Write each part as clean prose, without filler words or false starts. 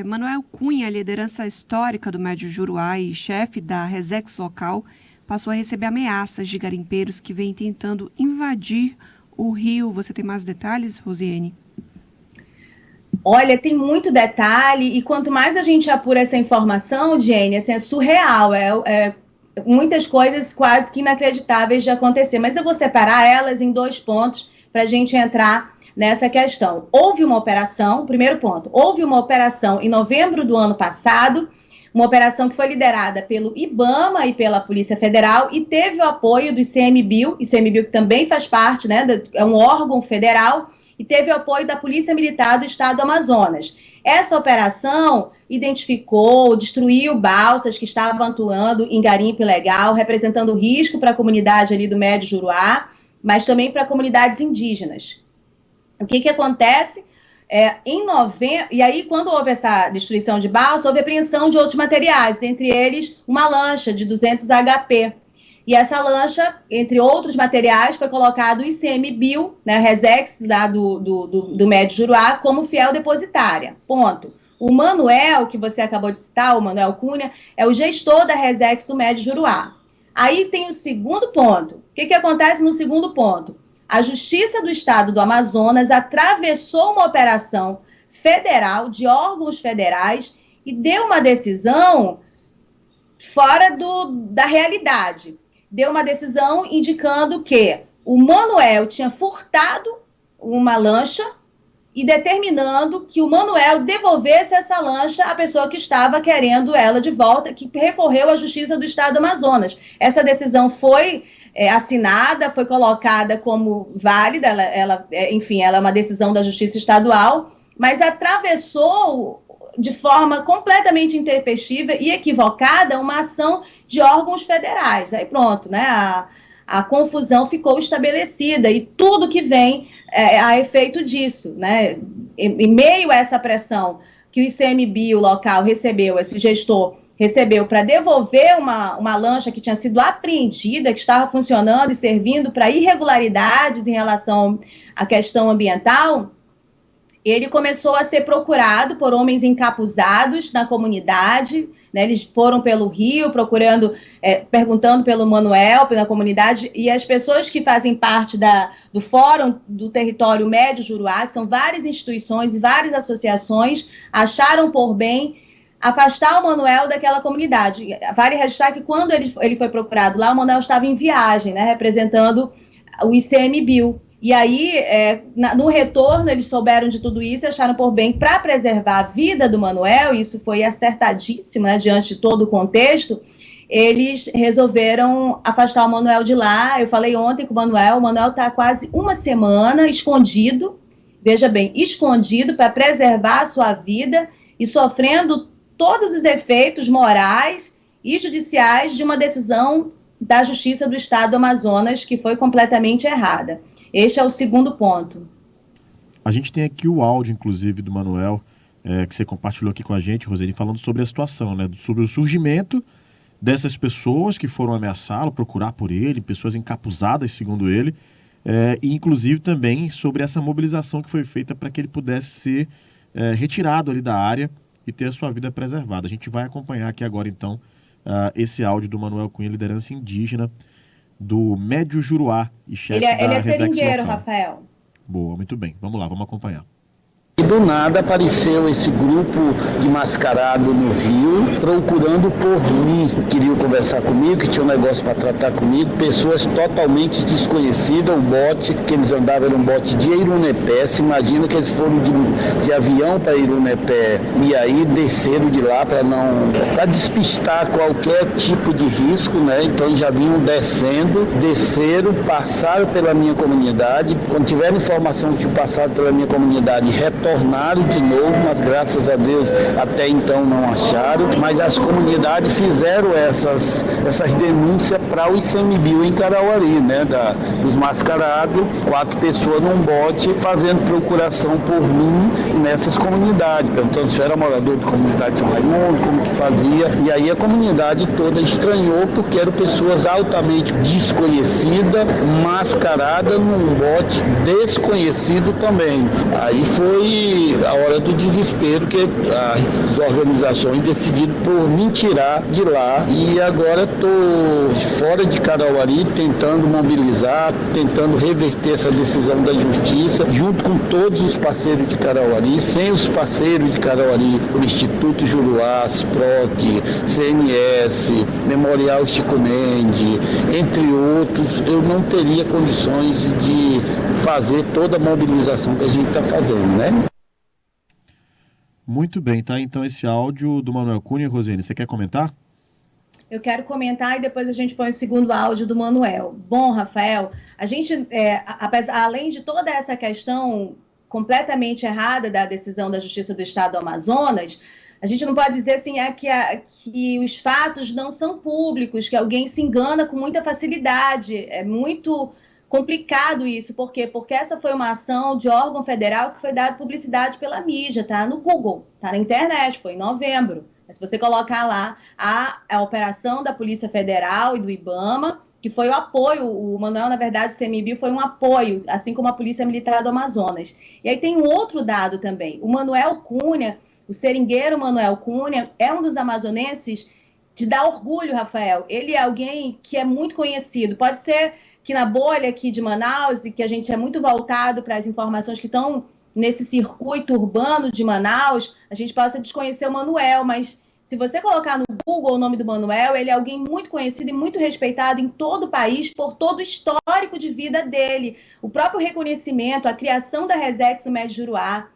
Manuel Cunha, liderança histórica do Médio Juruá e chefe da Resex local, passou a receber ameaças de garimpeiros que vêm tentando invadir o rio. Você tem mais detalhes, Rosiane? Olha, tem muito detalhe, e quanto mais a gente apura essa informação, Jenny, assim, é surreal, muitas coisas quase que inacreditáveis de acontecer, mas eu vou separar elas em 2 pontos para a gente entrar nessa questão. Houve uma operação, primeiro ponto, houve uma operação em novembro do ano passado, uma operação que foi liderada pelo IBAMA e pela Polícia Federal e teve o apoio do ICMBio que também faz parte, né, é um órgão federal, e teve o apoio da Polícia Militar do Estado do Amazonas. Essa operação identificou, destruiu balsas que estavam atuando em garimpo ilegal, representando risco para a comunidade ali do Médio Juruá, mas também para comunidades indígenas. O que acontece? Em novembro, e aí quando houve essa destruição de balsa, houve apreensão de outros materiais, dentre eles uma lancha de 200 HP. E essa lancha, entre outros materiais, foi colocado o ICMBio, né, Resex, lá do Médio Juruá, como fiel depositária. Ponto. O Manuel, que você acabou de citar, o Manuel Cunha, é o gestor da Resex do Médio Juruá. Aí tem o segundo ponto. O que acontece no segundo ponto? A Justiça do Estado do Amazonas atravessou uma operação federal, de órgãos federais, e deu uma decisão fora da realidade. Deu uma decisão indicando que o Manuel tinha furtado uma lancha e determinando que o Manuel devolvesse essa lancha à pessoa que estava querendo ela de volta, que recorreu à Justiça do Estado do Amazonas. Essa decisão foi assinada, foi colocada como válida, enfim, ela é uma decisão da Justiça Estadual, mas atravessou de forma completamente intempestiva e equivocada uma ação de órgãos federais. Aí pronto, né? A confusão ficou estabelecida e tudo que vem a efeito disso, né? Em meio a essa pressão que o ICMBio local recebeu, esse gestor recebeu para devolver uma lancha que tinha sido apreendida, que estava funcionando e servindo para irregularidades em relação à questão ambiental, ele começou a ser procurado por homens encapuzados na comunidade, né? Eles foram pelo rio, perguntando pelo Manuel, pela comunidade, e as pessoas que fazem parte do Fórum do Território Médio Juruá, que são várias instituições e várias associações, acharam por bem afastar o Manuel daquela comunidade. Vale registrar que quando ele foi procurado lá, o Manuel estava em viagem, né, representando o ICMBio. E aí, no retorno, eles souberam de tudo isso e acharam por bem, para preservar a vida do Manuel, e isso foi acertadíssimo, né, diante de todo o contexto, eles resolveram afastar o Manuel de lá. Eu falei ontem com o Manuel está há quase uma semana escondido, veja bem, escondido para preservar a sua vida e sofrendo todos os efeitos morais e judiciais de uma decisão da Justiça do Estado do Amazonas que foi completamente errada. Este é o segundo ponto. A gente tem aqui o áudio, inclusive, do Manuel, que você compartilhou aqui com a gente, Roseli, falando sobre a situação, né, sobre o surgimento dessas pessoas que foram ameaçá-lo, procurar por ele, pessoas encapuzadas, segundo ele, e inclusive também sobre essa mobilização que foi feita para que ele pudesse ser retirado ali da área e ter a sua vida preservada. A gente vai acompanhar aqui agora, então, esse áudio do Manuel Cunha, liderança indígena do Médio Juruá e chefe da Ele é Resex seringueiro, local. Rafael. Boa, muito bem. Vamos lá, vamos acompanhar. E do nada apareceu esse grupo de mascarado no Rio, procurando por mim. Queriam conversar comigo, que tinha um negócio para tratar comigo. Pessoas totalmente desconhecidas. O bote que eles andavam era um bote de Irunepé. Se imagina que eles foram de avião para Irunepé e aí desceram de lá para despistar qualquer tipo de risco, né? Então já vinham desceram, passaram pela minha comunidade. Quando tiveram informação que passaram pela minha comunidade, retornaram de novo, mas graças a Deus até então não acharam, mas as comunidades fizeram essas denúncias para o ICMBio em Carauari, né, dos mascarados, 4 pessoas num bote fazendo procuração por mim nessas comunidades, perguntando se eu era morador de comunidade de São Raimundo, como que fazia, e aí a comunidade toda estranhou porque eram pessoas altamente desconhecidas, mascaradas num bote desconhecido também. Aí foi foi a hora do desespero, que as organizações decidiram por me tirar de lá, e agora estou fora de Carauari tentando mobilizar, tentando reverter essa decisão da justiça, junto com todos os parceiros de Carauari. Sem os parceiros de Carauari, o Instituto Juruá, SPROC, CNS, Memorial Chico Mendes, entre outros, eu não teria condições de fazer toda a mobilização que a gente está fazendo, né? Muito bem, tá? Então esse áudio do Manuel Cunha, Rosene, você quer comentar? Eu quero comentar e depois a gente põe o segundo áudio do Manuel. Bom, Rafael, a gente, além de toda essa questão completamente errada da decisão da Justiça do Estado do Amazonas, a gente não pode dizer assim, que os fatos não são públicos, que alguém se engana com muita facilidade. É muito complicado isso. Por quê? Porque essa foi uma ação de órgão federal que foi dada publicidade pela mídia, tá? No Google, tá na internet, foi em novembro. Se você colocar lá a operação da Polícia Federal e do IBAMA, que foi o apoio, o Manuel, na verdade, o CMBio foi um apoio, assim como a Polícia Militar do Amazonas. E aí tem um outro dado também. O Manuel Cunha, o seringueiro Manuel Cunha, é um dos amazonenses de dar orgulho, Rafael. Ele é alguém que é muito conhecido. Pode ser que na bolha aqui de Manaus, e que a gente é muito voltado para as informações que estão nesse circuito urbano de Manaus, a gente possa desconhecer o Manuel, mas se você colocar no Google o nome do Manuel, ele é alguém muito conhecido e muito respeitado em todo o país por todo o histórico de vida dele. O próprio reconhecimento, a criação da Resex no Médio Juruá,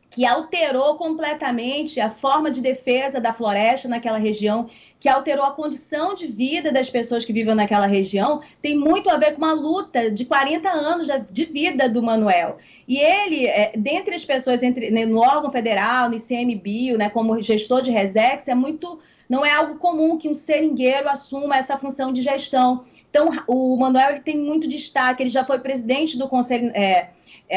que alterou completamente a forma de defesa da floresta naquela região, que alterou a condição de vida das pessoas que vivem naquela região, tem muito a ver com uma luta de 40 anos de vida do Manuel. E ele, dentre as pessoas, no órgão federal, no ICMBio, né, como gestor de Resex, não é algo comum que um seringueiro assuma essa função de gestão. Então, o Manuel ele tem muito destaque, ele já foi presidente do Conselho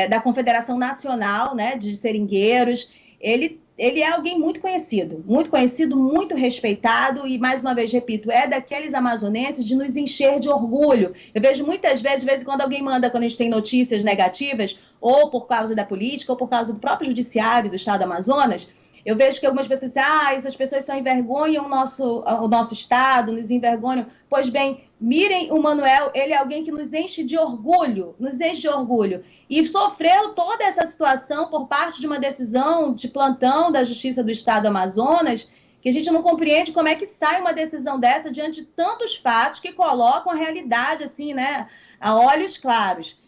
da Confederação Nacional, né, de Seringueiros. Ele é alguém muito conhecido, muito respeitado e, mais uma vez, repito, é daqueles amazonenses de nos encher de orgulho. Eu vejo muitas vezes, de vez em quando alguém manda, quando a gente tem notícias negativas, ou por causa da política, ou por causa do próprio judiciário do Estado do Amazonas, eu vejo que algumas pessoas dizem, essas pessoas só envergonham o nosso Estado, nos envergonham. Pois bem, mirem o Manuel, ele é alguém que nos enche de orgulho, E sofreu toda essa situação por parte de uma decisão de plantão da Justiça do Estado do Amazonas, que a gente não compreende como é que sai uma decisão dessa diante de tantos fatos que colocam a realidade, assim, né, a olhos claros.